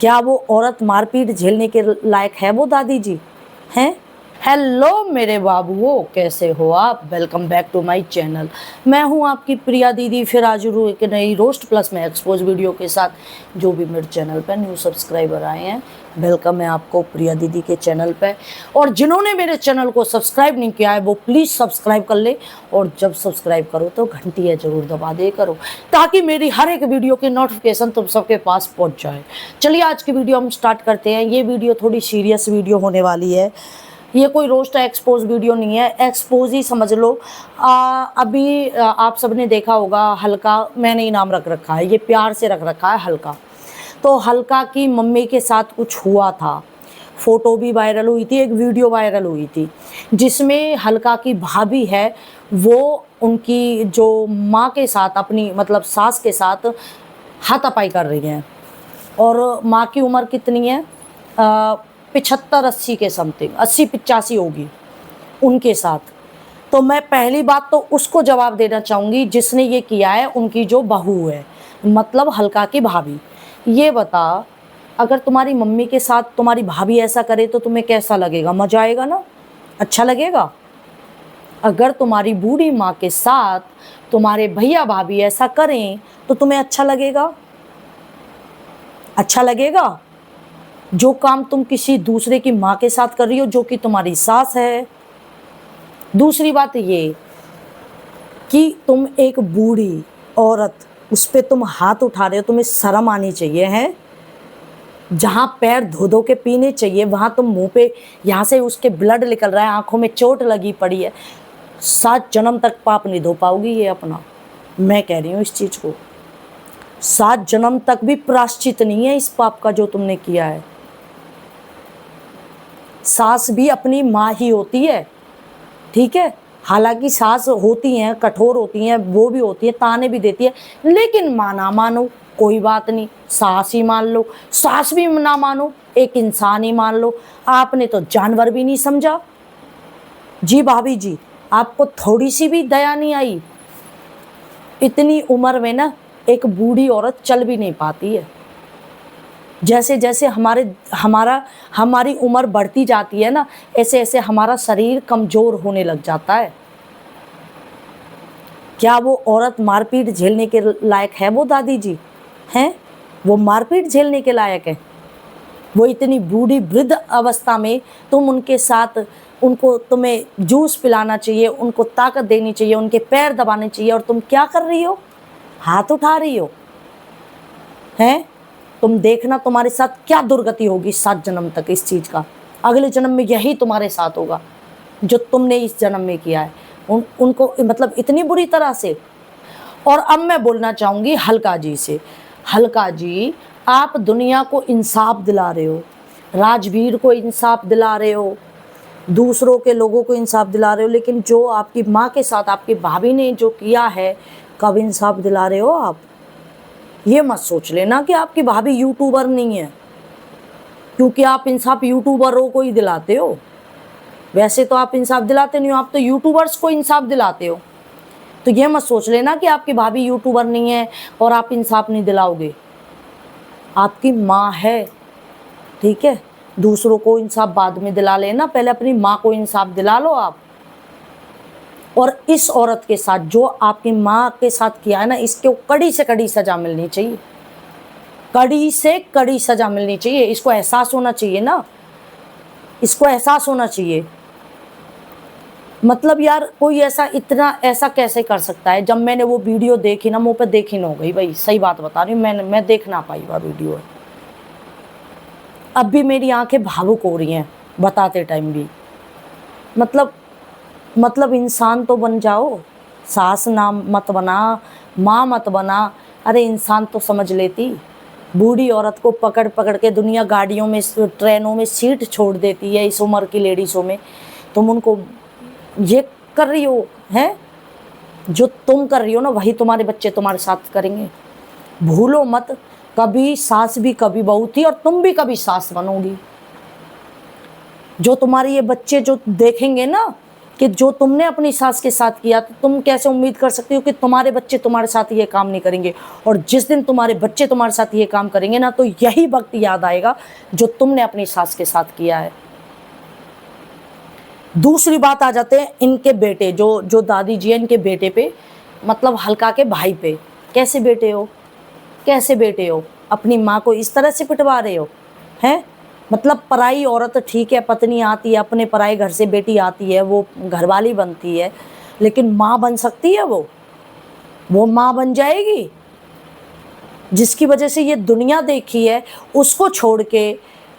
क्या वो औरत मारपीट झेलने के लायक है वो दादी जी हैं? हेलो मेरे बाबुओ, कैसे हो आप? Welcome back to my channel. मैं हूं आपकी प्रिया दीदी, फिर हाजिर हूँ एक नई रोस्ट प्लस में एक्सपोज वीडियो के साथ। जो भी मेरे चैनल पर न्यू सब्सक्राइबर आए हैं, वेलकम है आपको प्रिया दीदी के चैनल पे। और जिन्होंने मेरे चैनल को सब्सक्राइब नहीं किया है वो प्लीज़ सब्सक्राइब कर ले, और जब सब्सक्राइब करो तो घंटी है ज़रूर दबा दे करो, ताकि मेरी हर एक वीडियो की नोटिफिकेशन तुम सबके पास पहुंच जाए। चलिए आज की वीडियो हम स्टार्ट करते हैं। ये वीडियो थोड़ी सीरियस वीडियो होने वाली है। ये कोई रोस्ट एक्सपोज वीडियो नहीं है, एक्सपोज ही समझ लो। अभी आप सबने देखा होगा हल्का, मैंने ही नाम रख रखा है, ये प्यार से रख रखा है हल्का। तो हल्का की मम्मी के साथ कुछ हुआ था, फोटो भी वायरल हुई थी, एक वीडियो वायरल हुई थी जिसमें हल्का की भाभी है वो उनकी जो माँ के साथ, अपनी मतलब सास के साथ हाथापाई कर रही हैं। और माँ की उम्र कितनी है? 75-80 के समथिंग, 80-85 होगी उनके साथ। तो मैं पहली बात तो उसको जवाब देना चाहूँगी जिसने ये किया है, उनकी जो बहू है, मतलब हल्का की भाभी। ये बता, अगर तुम्हारी मम्मी के साथ तुम्हारी भाभी ऐसा करे तो तुम्हें कैसा लगेगा? मजा आएगा ना? अच्छा लगेगा? अगर तुम्हारी बूढ़ी माँ के साथ तुम्हारे भैया भाभी ऐसा करें तो तुम्हें अच्छा लगेगा? अच्छा लगेगा? जो काम तुम किसी दूसरे की माँ के साथ कर रही हो, जो कि तुम्हारी सास है। दूसरी बात ये कि तुम एक बूढ़ी औरत, उस पर तुम हाथ उठा रहे हो, तुम्हें शर्म आनी चाहिए है। जहाँ पैर धो धो के पीने चाहिए वहाँ तुम मुंह पे, यहाँ से उसके ब्लड निकल रहा है, आंखों में चोट लगी पड़ी है। 7 जन्म तक पाप नहीं धो पाओगी ये अपना, मैं कह रही हूँ इस चीज़ को। 7 जन्म तक भी प्रायश्चित नहीं है इस पाप का जो तुमने किया है। सास भी अपनी माँ ही होती है, ठीक है। हालांकि सास होती हैं, कठोर होती हैं, वो भी होती है, ताने भी देती है, लेकिन माँ ना मानो कोई बात नहीं, सास ही मान लो। सास भी ना मानो, एक इंसान ही मान लो। आपने तो जानवर भी नहीं समझा जी भाभी जी, आपको थोड़ी सी भी दया नहीं आई। इतनी उम्र में ना एक बूढ़ी औरत चल भी नहीं पाती है। जैसे जैसे हमारी उम्र बढ़ती जाती है ना, ऐसे ऐसे हमारा शरीर कमज़ोर होने लग जाता है। क्या वो औरत मारपीट झेलने के लायक है वो दादी जी हैं? वो मारपीट झेलने के लायक है? वो इतनी बूढ़ी वृद्ध अवस्था में तुम उनके साथ, तुम्हें जूस पिलाना चाहिए, उनको ताकत देनी चाहिए, उनके पैर दबाने चाहिए, और तुम क्या कर रही हो? हाथ उठा रही हो हैं? तुम देखना तुम्हारे साथ क्या दुर्गति होगी 7 जन्म तक इस चीज़ का। अगले जन्म में यही तुम्हारे साथ होगा जो तुमने इस जन्म में किया है उनको, मतलब इतनी बुरी तरह से। और अब मैं बोलना चाहूँगी हल्का जी से। हल्का जी, आप दुनिया को इंसाफ दिला रहे हो, राजवीर को इंसाफ दिला रहे हो, दूसरों के लोगों को इंसाफ दिला रहे हो, लेकिन जो आपकी माँ के साथ आपकी भाभी ने जो किया है, कब इंसाफ दिला रहे हो आप? ये मत सोच लेना कि आपकी भाभी यूट्यूबर नहीं है, क्योंकि आप इंसाफ यूट्यूबरों को ही दिलाते हो। वैसे तो आप इंसाफ दिलाते नहीं हो, आप तो यूट्यूबर्स को इंसाफ दिलाते हो। तो ये मत सोच लेना कि आपकी भाभी यूट्यूबर नहीं है और आप इंसाफ नहीं दिलाओगे। आपकी माँ है, ठीक है। दूसरों को इंसाफ बाद में दिला लेना, पहले अपनी माँ को इंसाफ दिला लो आप। और इस औरत के साथ जो आपकी माँ के साथ किया है ना, इसको कड़ी से कड़ी सजा मिलनी चाहिए, कड़ी से कड़ी सजा मिलनी चाहिए। इसको एहसास होना चाहिए ना, इसको एहसास होना चाहिए। मतलब यार, कोई ऐसा इतना ऐसा कैसे कर सकता है? जब मैंने वो वीडियो देखी ना, मुँह पे देखी न हो गई भाई, सही बात बता रही हूँ। मैं देख ना पाई वह वीडियो। अब भी मेरी आंखें भावुक हो रही हैं बताते टाइम भी। मतलब इंसान तो बन जाओ, सास नाम मत बना, माँ मत बना। अरे इंसान तो समझ लेती। बूढ़ी औरत को पकड़ पकड़ के दुनिया गाड़ियों में, ट्रेनों में सीट छोड़ देती है इस उम्र की लेडीज़ों में। तुम उनको ये कर रही हो हैं? जो तुम कर रही हो ना, वही तुम्हारे बच्चे तुम्हारे साथ करेंगे। भूलो मत, कभी सास भी कभी बहू थी, और तुम भी कभी सास बनोगी। जो तुम्हारे ये बच्चे जो देखेंगे ना, कि जो तुमने अपनी सास के साथ किया, तो तुम कैसे उम्मीद कर सकती हो कि तुम्हारे बच्चे तुम्हारे साथ ये काम नहीं करेंगे। और जिस दिन तुम्हारे बच्चे तुम्हारे साथ ये काम करेंगे ना, तो यही वक्त याद आएगा जो तुमने अपनी सास के साथ किया है। दूसरी बात आ जाते हैं इनके बेटे, जो दादी जी है, इनके बेटे पे, मतलब हल्का के भाई पे। कैसे बेटे हो, कैसे बेटे हो, अपनी माँ को इस तरह से पिटवा रहे हो, हैं? मतलब पराई औरत ठीक है, पत्नी आती है, अपने पराए घर से बेटी आती है, वो घरवाली बनती है, लेकिन माँ बन सकती है वो माँ बन जाएगी। जिसकी वजह से ये दुनिया देखी है, उसको छोड़ के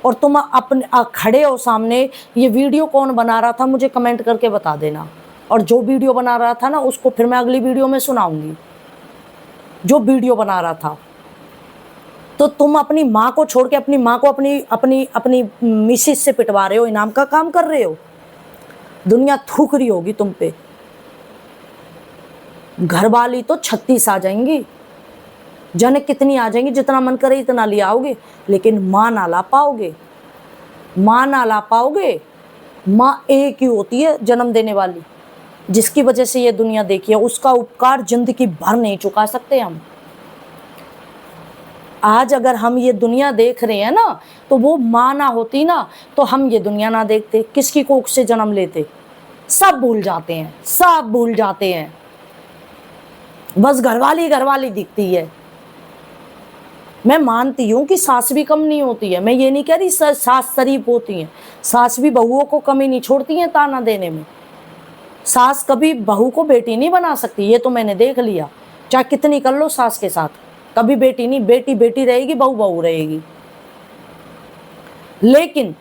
और तुम अपने खड़े हो सामने। ये वीडियो कौन बना रहा था मुझे कमेंट करके बता देना, और जो वीडियो बना रहा था ना, उसको फिर मैं अगली वीडियो में सुनाऊंगी, जो वीडियो बना रहा था। तो तुम अपनी माँ को छोड़ के अपनी माँ को अपनी मिसेज से पिटवा रहे हो, इनाम का काम कर रहे हो। दुनिया थूक रही होगी तुम पे। घरवाली तो 36 आ जाएंगी, जाने कितनी आ जाएंगी, जितना मन करे इतना ले आओगे, लेकिन माँ ना ला पाओगे, माँ ना ला पाओगे। माँ एक ही होती है जन्म देने वाली, जिसकी वजह से ये दुनिया देखी है। उसका उपकार जिंदगी भर नहीं चुका सकते हम। आज अगर हम ये दुनिया देख रहे हैं ना, तो वो माँ ना होती ना, तो हम ये दुनिया ना देखते, किसकी कोख से जन्म लेते। सब भूल जाते हैं, सब भूल जाते हैं, बस घरवाली दिखती है। मैं मानती हूँ कि सास भी कम नहीं होती है, मैं ये नहीं कह रही सास शरीफ होती हैं, सास भी बहुओं को कमी नहीं छोड़ती हैं ताना देने में। सास कभी बहू को बेटी नहीं बना सकती, ये तो मैंने देख लिया। चाहे कितनी कर लो सास के साथ, कभी बेटी नहीं, बेटी बेटी रहेगी, बहू बहू रहेगी। लेकिन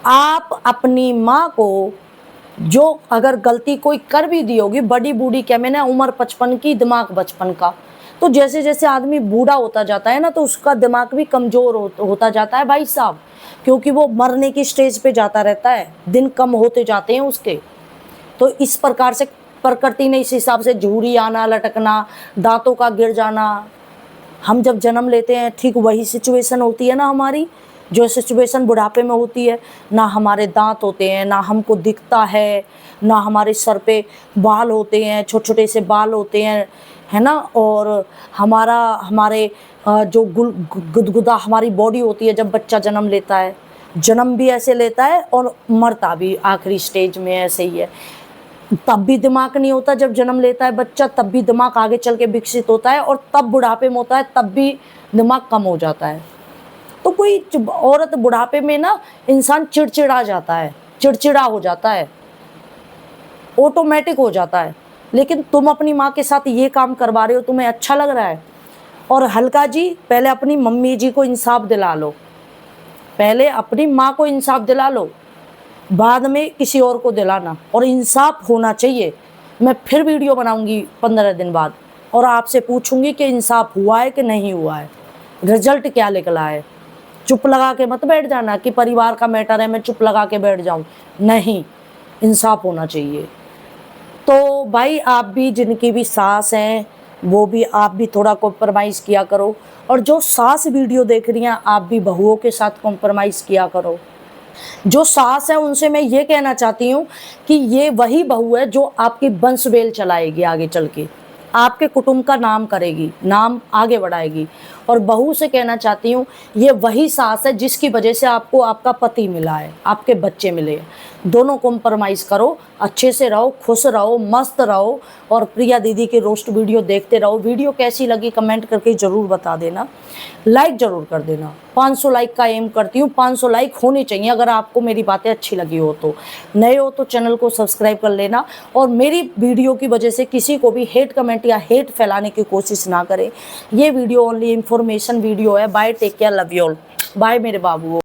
आप अपनी माँ को जो अगर गलती कोई कर भी दी होगी, बड़ी बूढ़ी क्या, मैंने उम्र 55 की, दिमाग बचपन का, तो जैसे जैसे आदमी बूढ़ा होता जाता है ना, तो उसका दिमाग भी कमज़ोर होता जाता है भाई साहब, क्योंकि वो मरने की स्टेज पे जाता रहता है, दिन कम होते जाते हैं उसके। तो इस प्रकार से प्रकृति ने इस हिसाब से झूरी आना, लटकना, दांतों का गिर जाना, हम जब जन्म लेते हैं ठीक वही सिचुएशन होती है ना हमारी, जो सिचुएशन बुढ़ापे में होती है। ना हमारे दांत होते हैं, ना हमको दिखता है, ना हमारे सर पे बाल होते हैं, छोटे छोटे से बाल होते हैं, है ना। और हमारे जो गुदगुदा हमारी बॉडी होती है जब बच्चा जन्म लेता है, जन्म भी ऐसे लेता है और मरता भी आखिरी स्टेज में ऐसे ही है। तब भी दिमाग नहीं होता जब जन्म लेता है बच्चा, तब भी दिमाग आगे चल के विकसित होता है, और तब बुढ़ापे में होता है तब भी दिमाग कम हो जाता है। तो कोई औरत बुढ़ापे में ना, इंसान चिड़चिड़ा जाता है, चिड़चिड़ा हो जाता है, ऑटोमेटिक हो जाता है। लेकिन तुम अपनी माँ के साथ ये काम करवा रहे हो, तुम्हें अच्छा लग रहा है। और हल्का जी, पहले अपनी मम्मी जी को इंसाफ दिला लो, पहले अपनी माँ को इंसाफ दिला लो, बाद में किसी और को दिलाना। और इंसाफ होना चाहिए। मैं फिर वीडियो बनाऊंगी 15 दिन बाद, और आपसे पूछूंगी कि इंसाफ हुआ है कि नहीं हुआ है, रिजल्ट क्या निकला है। चुप लगा के मत बैठ जाना कि परिवार का मैटर है, मैं चुप लगा के बैठ जाऊं, नहीं, इंसाफ होना चाहिए। तो भाई आप भी, जिनकी भी सास हैं, वो भी, आप भी थोड़ा कॉम्प्रोमाइज़ किया करो। और जो सास वीडियो देख रही हैं, आप भी बहुओं के साथ कॉम्प्रोमाइज़ किया करो। जो सास है उनसे मैं ये कहना चाहती हूँ कि ये वही बहू है जो आपकी वंशवेल चलाएगी, आगे चल के आपके कुटुंब का नाम करेगी, नाम आगे बढ़ाएगी। और बहू से कहना चाहती हूँ, ये वही सास है जिसकी वजह से आपको आपका पति मिला है, आपके बच्चे मिले हैं। दोनों कॉम्प्रोमाइज़ करो, अच्छे से रहो, खुश रहो, मस्त रहो, और प्रिया दीदी के रोस्ट वीडियो देखते रहो। वीडियो कैसी लगी कमेंट करके ज़रूर बता देना, लाइक ज़रूर कर देना। 500 लाइक का एम करती हूँ, 500 लाइक होने चाहिए अगर आपको मेरी बातें अच्छी लगी हो तो। नए हो तो चैनल को सब्सक्राइब कर लेना, और मेरी वीडियो की वजह से किसी को भी हेट कमेंट या हेट फैलाने की कोशिश ना करें। ये वीडियो ओनली इन्फॉर्मेशन वीडियो है। Bye, take care, love you all. Bye मेरे बाबू।